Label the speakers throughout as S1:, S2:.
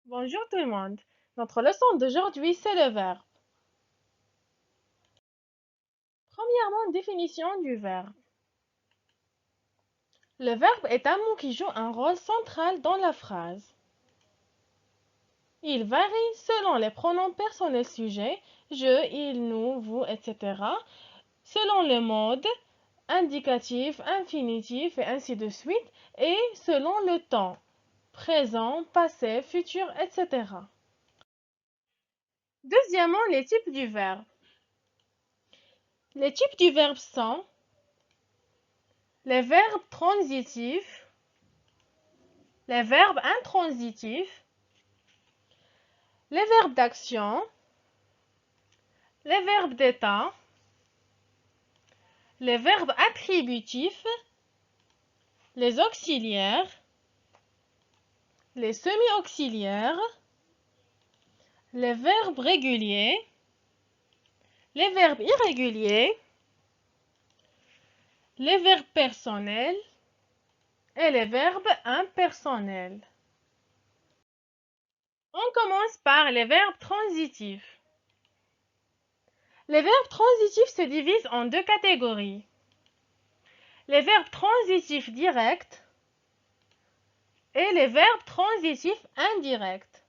S1: Bonjour tout le monde. Notre leçon d'aujourd'hui, c'est le verbe. Premièrement, définition du verbe. Le verbe est un mot qui joue un rôle central dans la phrase. Il varie selon les pronoms personnels sujets, je, il, nous, vous, etc. Selon le mode, indicatif, infinitif et ainsi de suite, et selon le temps, présent, passé, futur, etc. Deuxièmement, les types du verbe. Les types du verbe sont les verbes transitifs, les verbes intransitifs, les verbes d'action, les verbes d'état, les verbes attributifs, les auxiliaires, les semi-auxiliaires, les verbes réguliers, les verbes irréguliers, les verbes personnels et les verbes impersonnels. On commence par les verbes transitifs. Les verbes transitifs se divisent en deux catégories. Les verbes transitifs directs et les verbes transitifs indirects.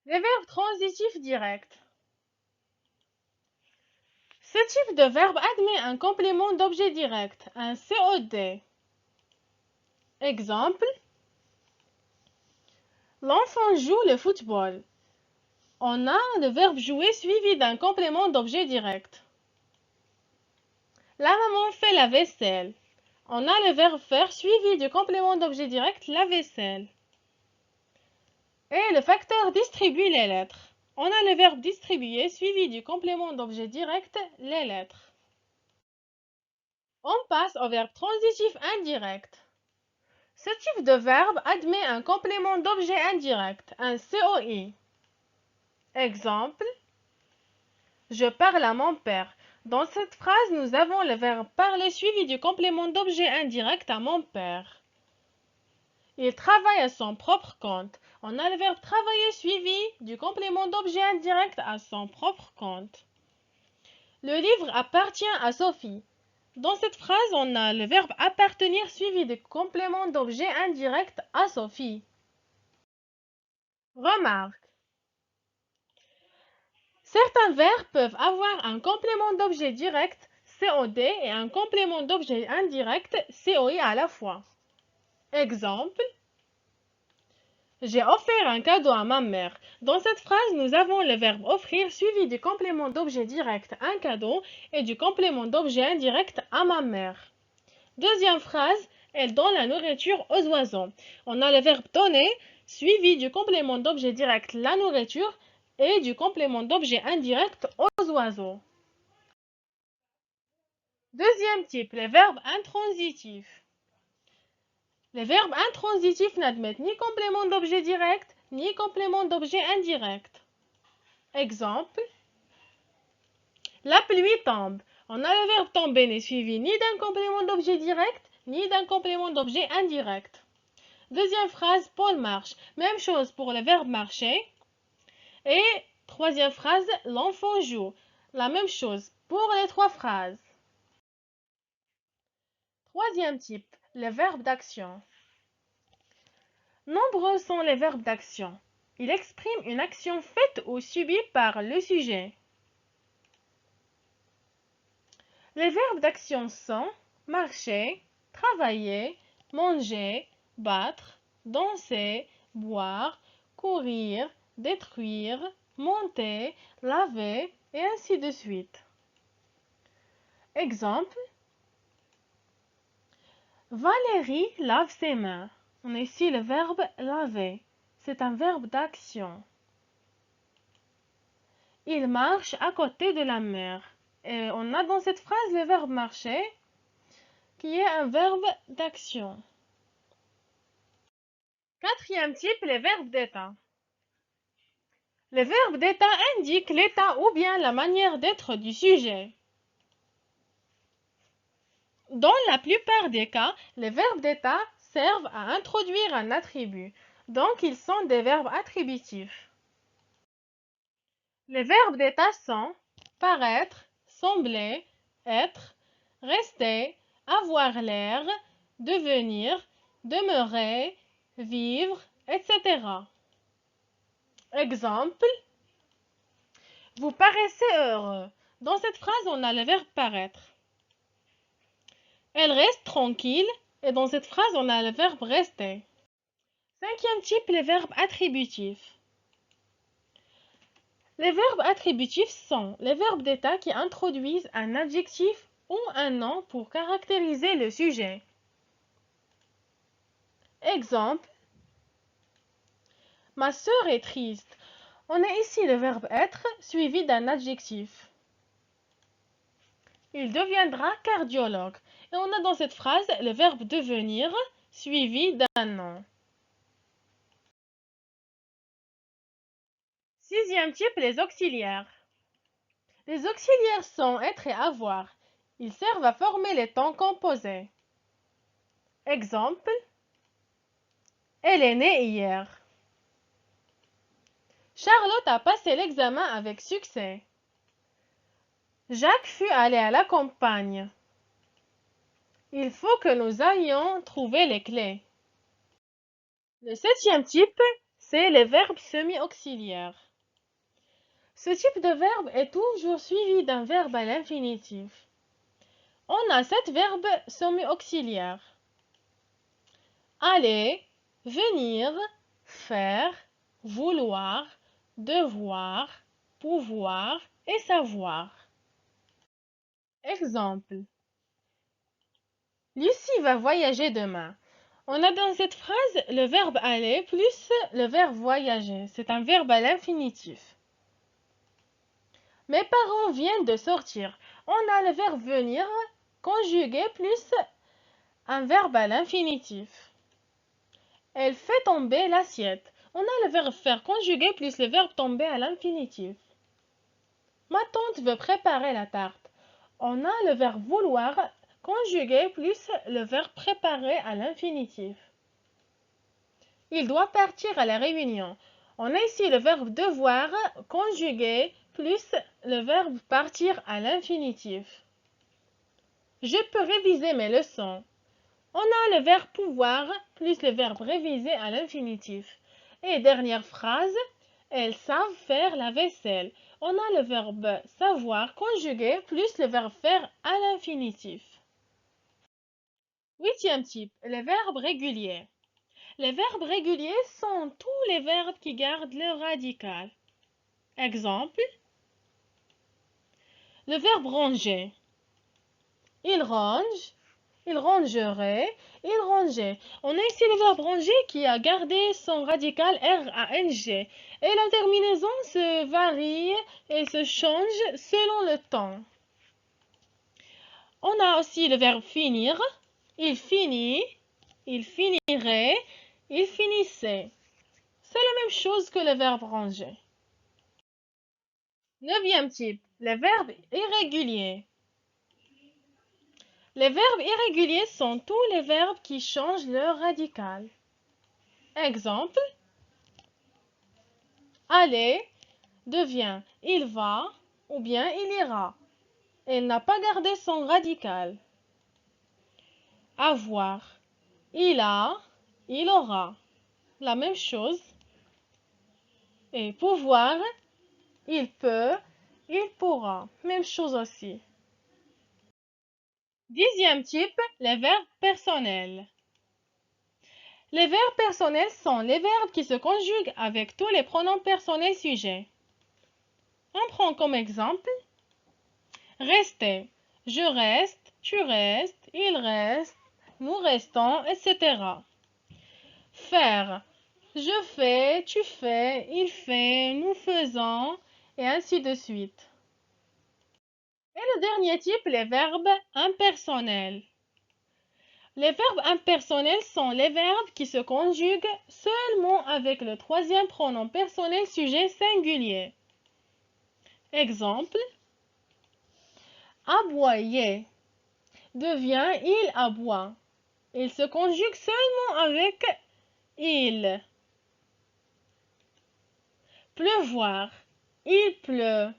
S1: Les verbes transitifs directs. Ce type de verbe admet un complément d'objet direct, un COD. Exemple, l'enfant joue le football. On a le verbe jouer suivi d'un complément d'objet direct. La maman fait la vaisselle. On a le verbe faire suivi du complément d'objet direct la vaisselle. Et le facteur distribue les lettres. On a le verbe distribuer suivi du complément d'objet direct les lettres. On passe au verbe transitif indirect. Ce type de verbe admet un complément d'objet indirect, un COI. Exemple, je parle à mon père. Dans cette phrase, nous avons le verbe parler suivi du complément d'objet indirect à mon père. Il travaille à son propre compte. On a le verbe travailler suivi du complément d'objet indirect à son propre compte. Le livre appartient à Sophie. Dans cette phrase, on a le verbe appartenir suivi du complément d'objet indirect à Sophie. Remarque. Certains verbes peuvent avoir un complément d'objet direct, COD, et un complément d'objet indirect, COI à la fois. Exemple, j'ai offert un cadeau à ma mère. Dans cette phrase, nous avons le verbe offrir suivi du complément d'objet direct, un cadeau, et du complément d'objet indirect à ma mère. Deuxième phrase, elle donne la nourriture aux oiseaux. On a le verbe donner suivi du complément d'objet direct la nourriture et du complément d'objet indirect aux oiseaux. Deuxième type, les verbes intransitifs. Les verbes intransitifs n'admettent ni complément d'objet direct ni complément d'objet indirect. Exemple, la pluie tombe. On a le verbe tomber n'est suivi ni d'un complément d'objet direct ni d'un complément d'objet indirect. Deuxième phrase, Paul marche. Même chose pour le verbe marcher. Et troisième phrase, l'enfant joue. La même chose pour les trois phrases. Troisième type, les verbes d'action. Nombreux sont les verbes d'action. Ils expriment une action faite ou subie par le sujet. Les verbes d'action sont marcher, travailler, manger, battre, danser, boire, courir, détruire, monter, laver et ainsi de suite. Exemple, Valérie lave ses mains. On a ici le verbe laver. C'est un verbe d'action. Il marche à côté de la mer. Et on a dans cette phrase le verbe marcher qui est un verbe d'action. Quatrième type, les verbes d'état. Les verbes d'état indiquent l'état ou bien la manière d'être du sujet. Dans la plupart des cas, les verbes d'état servent à introduire un attribut. Donc, ils sont des verbes attributifs. Les verbes d'état sont paraître, sembler, être, rester, avoir l'air, devenir, demeurer, vivre, etc. Exemple, vous paraissez heureux. Dans cette phrase, on a le verbe paraître. Elle reste tranquille et dans cette phrase, on a le verbe rester. Cinquième type, les verbes attributifs. Les verbes attributifs sont les verbes d'état qui introduisent un adjectif ou un nom pour caractériser le sujet. Exemple, ma sœur est triste. On a ici le verbe être suivi d'un adjectif. Il deviendra cardiologue. Et on a dans cette phrase le verbe devenir suivi d'un nom. Sixième type, les auxiliaires. Les auxiliaires sont être et avoir. Ils servent à former les temps composés. Exemple, elle est née hier. Charlotte a passé l'examen avec succès. Jacques fut allé à la campagne. Il faut que nous allions trouver les clés. Le septième type, c'est les verbes semi-auxiliaires. Ce type de verbe est toujours suivi d'un verbe à l'infinitif. On a 7 verbes semi-auxiliaires. Aller, venir, faire, vouloir, devoir, pouvoir et savoir. Exemple. Lucie va voyager demain. On a dans cette phrase le verbe aller plus le verbe voyager. C'est un verbe à l'infinitif. Mes parents viennent de sortir. On a le verbe venir conjugué plus un verbe à l'infinitif. Elle fait tomber l'assiette. On a le verbe faire conjugué plus le verbe tomber à l'infinitif. Ma tante veut préparer la tarte. On a le verbe vouloir conjugué plus le verbe préparer à l'infinitif. Il doit partir à la réunion. On a ici le verbe devoir conjugué plus le verbe partir à l'infinitif. Je peux réviser mes leçons. On a le verbe pouvoir plus le verbe réviser à l'infinitif. Et dernière phrase, elles savent faire la vaisselle. On a le verbe savoir conjugué plus le verbe faire à l'infinitif. Huitième type, les verbes réguliers. Les verbes réguliers sont tous les verbes qui gardent leur radical. Exemple, le verbe ranger. Il range, il rangerait, il rangeait. On a ici le verbe ranger qui a gardé son radical R-A-N-G. Et la terminaison se varie et se change selon le temps. On a aussi le verbe finir. Il finit, il finirait, il finissait. C'est la même chose que le verbe ranger. Neuvième type, les verbes irréguliers. Les verbes irréguliers sont tous les verbes qui changent leur radical. Exemple, aller devient il va ou bien il ira. Il n'a pas gardé son radical. Avoir, il a, il aura. La même chose. Et pouvoir, il peut, il pourra. Même chose aussi. Dixième type, les verbes personnels. Les verbes personnels sont les verbes qui se conjuguent avec tous les pronoms personnels sujets. On prend comme exemple rester. Je reste, tu restes, il reste, nous restons, etc. Faire. Je fais, tu fais, il fait, nous faisons, et ainsi de suite. Et le dernier type, les verbes impersonnels. Les verbes impersonnels sont les verbes qui se conjuguent seulement avec le troisième pronom personnel sujet singulier. Exemple, aboyer devient il aboie. Il se conjugue seulement avec il. Pleuvoir. Il pleut.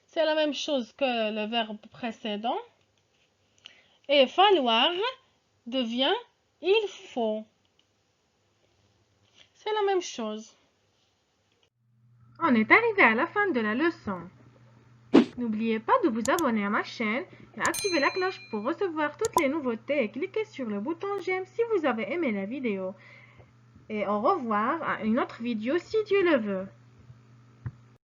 S1: C'est la même chose que le verbe précédent. Et falloir devient il faut. C'est la même chose. On est arrivé à la fin de la leçon. N'oubliez pas de vous abonner à ma chaîne et activer la cloche pour recevoir toutes les nouveautés et cliquez sur le bouton j'aime si vous avez aimé la vidéo. Et au revoir à une autre vidéo si Dieu le veut.